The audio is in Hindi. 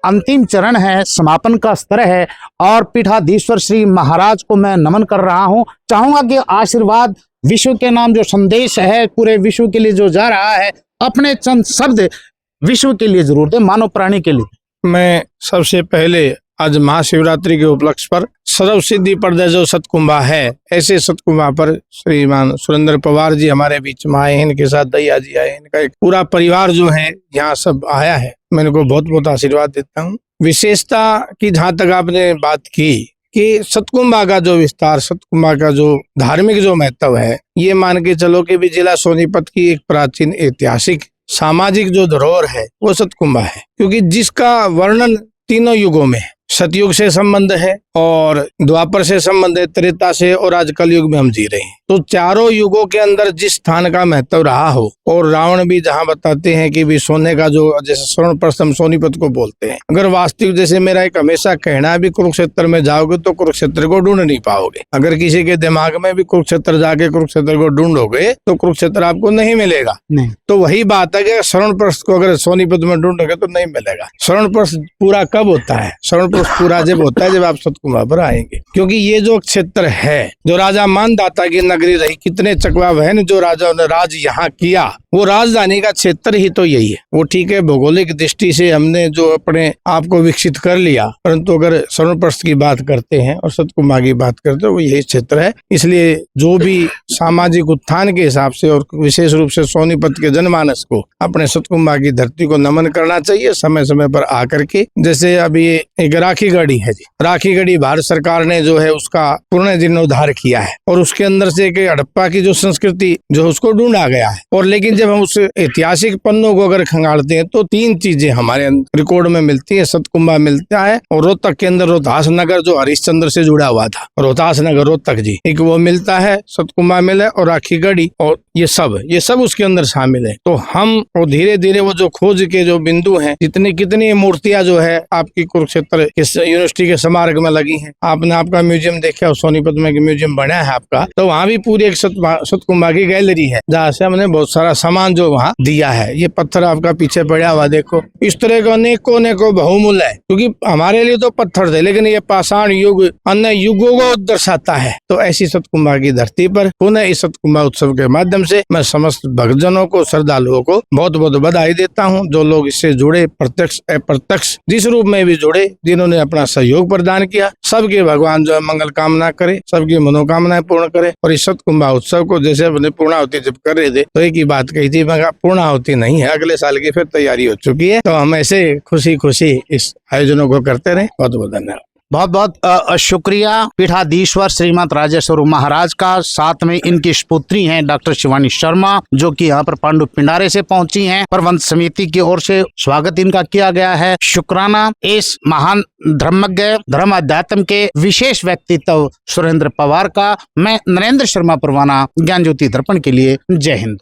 अंतिम चरण है, समापन का स्तर है और पीठाधीश्वर श्री महाराज को मैं नमन कर रहा हूं। चाहूंगा कि आशीर्वाद विश्व के नाम जो संदेश है पूरे विश्व के लिए जो जा रहा है, अपने चंद शब्द विश्व के लिए जरूर दे, मानव प्राणी के लिए। मैं सबसे पहले आज महाशिवरात्रि के उपलक्ष्य पर सर्व सिद्धि प्रदय जो सतकुंभा है, ऐसे सतकुंभा पर श्रीमान सुरेंद्र पवार जी हमारे बीच में आए हैं, इनके साथ दैया जी आए, इनका एक पूरा परिवार जो है यहाँ सब आया है। मैं इनको बहुत बहुत आशीर्वाद देता हूँ। विशेषता की जहाँ तक आपने बात की कि सतकुंभा का जो विस्तार, सतकुंभा का जो धार्मिक जो महत्व है, ये मान के चलो कि भी जिला सोनीपत की एक प्राचीन ऐतिहासिक सामाजिक जो धरोहर है वो सतकुंभा है, क्योंकि जिसका वर्णन तीनों युगों में है। सतयुग से संबंध है और द्वापर से संबंध है, त्रेता से, और आज कलयुग में हम जी रहे हैं। तो चारों युगों के अंदर जिस स्थान का महत्व रहा हो, और रावण भी जहाँ बताते हैं कि भी सोने का जो, जैसे स्वर्ण प्रस्थम सोनीपत को बोलते हैं, अगर वास्तविक जैसे मेरा एक हमेशा कहना है भी कुरुक्षेत्र में जाओगे तो कुरुक्षेत्र को ढूंढ नहीं पाओगे। अगर किसी के दिमाग में भी कुरुक्षेत्र जाके कुरुक्षेत्र को ढूंढोगे तो कुरुक्षेत्र आपको नहीं मिलेगा। नहीं। तो वही बात है कि स्वर्ण प्रस्थ को अगर सोनीपत में ढूंढोगे तो नहीं मिलेगा। स्वर्ण प्रस्थ पूरा कब होता है? स्वर्ण प्रस्थ पूरा जब होता है जब आप सतकुंभा पर आएंगे, क्योंकि ये जो क्षेत्र है, जो राजा मानदाता की नगरी रही, कितने चकवा बहन जो राजाओं ने राज यहाँ किया, वो राजधानी का क्षेत्र ही तो यही है। वो ठीक है, भौगोलिक दृष्टि से हमने जो अपने आप को विकसित कर लिया, परंतु अगर स्वर्णप्रस्थ की बात करते हैं और सतकुंभा की बात करते हैं, वो यही क्षेत्र है। इसलिए जो भी सामाजिक उत्थान के हिसाब से और विशेष रूप से सोनीपत के जनमानस को अपने सतकुंभा की धरती को नमन करना चाहिए समय समय पर आकर के। जैसे अभी एक राखी गढ़ी है जी, राखी गढ़ी भारत सरकार ने जो है उसका पुनर्जीर्णोद्धार किया है, और उसके अंदर से एक हड़प्पा की जो संस्कृति जो उसको ढूंढा गया है। और लेकिन जब हम उस ऐतिहासिक पन्नों को अगर खंगालते हैं तो तीन चीजें हमारे रिकॉर्ड में मिलती है। सतकुंभा मिलता है, और रोहतक के अंदर रोहतास नगर जो हरिश्चंद्र से जुड़ा हुआ था, रोहतास नगर रोहतक जी, एक वो मिलता है, सतकुंभा मिले, और राखी गढ़ी, और ये सब उसके अंदर शामिल है। तो हम और धीरे धीरे वो जो खोज के जो बिंदु हैं, कितनी मूर्तियां जो है आपकी कुरुक्षेत्र यूनिवर्सिटी के स्मारक में लगी हैं। आपने आपका म्यूजियम देखा, सोनीपत में म्यूजियम बना है आपका, तो वहाँ भी पूरी एक सतकुंभा की गैलरी है, जहाँ से हमने बहुत सारा सामान जो वहाँ दिया है। ये पत्थर आपका पीछे पड़ा हुआ देखो, इस तरह का अनेकों बहुमूल्य है, क्योंकि हमारे लिए तो पत्थर थे, लेकिन ये पाषाण युग अन्य युगों को दर्शाता है। तो ऐसी सतकुंभा की धरती पर पुनः इस सतकुंभा उत्सव के माध्यम से मैं समस्त भक्तजनों को, श्रद्धालुओं को बहुत बहुत बधाई देता हूँ। जो लोग इससे जुड़े, प्रत्यक्ष अप्रत्यक्ष जिस रूप में भी जुड़े, जिन्होंने अपना सहयोग प्रदान किया, सबके भगवान जो है मंगल कामना करे, सबकी मनोकामनाएं पूर्ण करे। और इस सतकुंभा उत्सव को जैसे अपने पूर्णाहुति जब कर रहे थे तो एक ही बात कही थी, मगर पूर्णाहुति नहीं है, अगले साल की फिर तैयारी हो चुकी है। तो हम ऐसे खुशी खुशी इस आयोजनों को करते रहे। बहुत बहुत धन्यवाद। बहुत बहुत शुक्रिया पीठाधीश्वर श्रीमद राजेश्वर महाराज का। साथ में इनकी पुत्री हैं डॉक्टर शिवानी शर्मा, जो कि यहाँ पर पांडु पिंडारे से पहुंची हैं। प्रबंध समिति की ओर से स्वागत इनका किया गया है। शुक्राना इस महान धर्मज्ञ, धर्म अध्यात्म के विशेष व्यक्तित्व सुरेंद्र पवार का। मैं नरेंद्र शर्मा परवाना, ज्ञान ज्योति दर्पण के लिए। जय हिंद।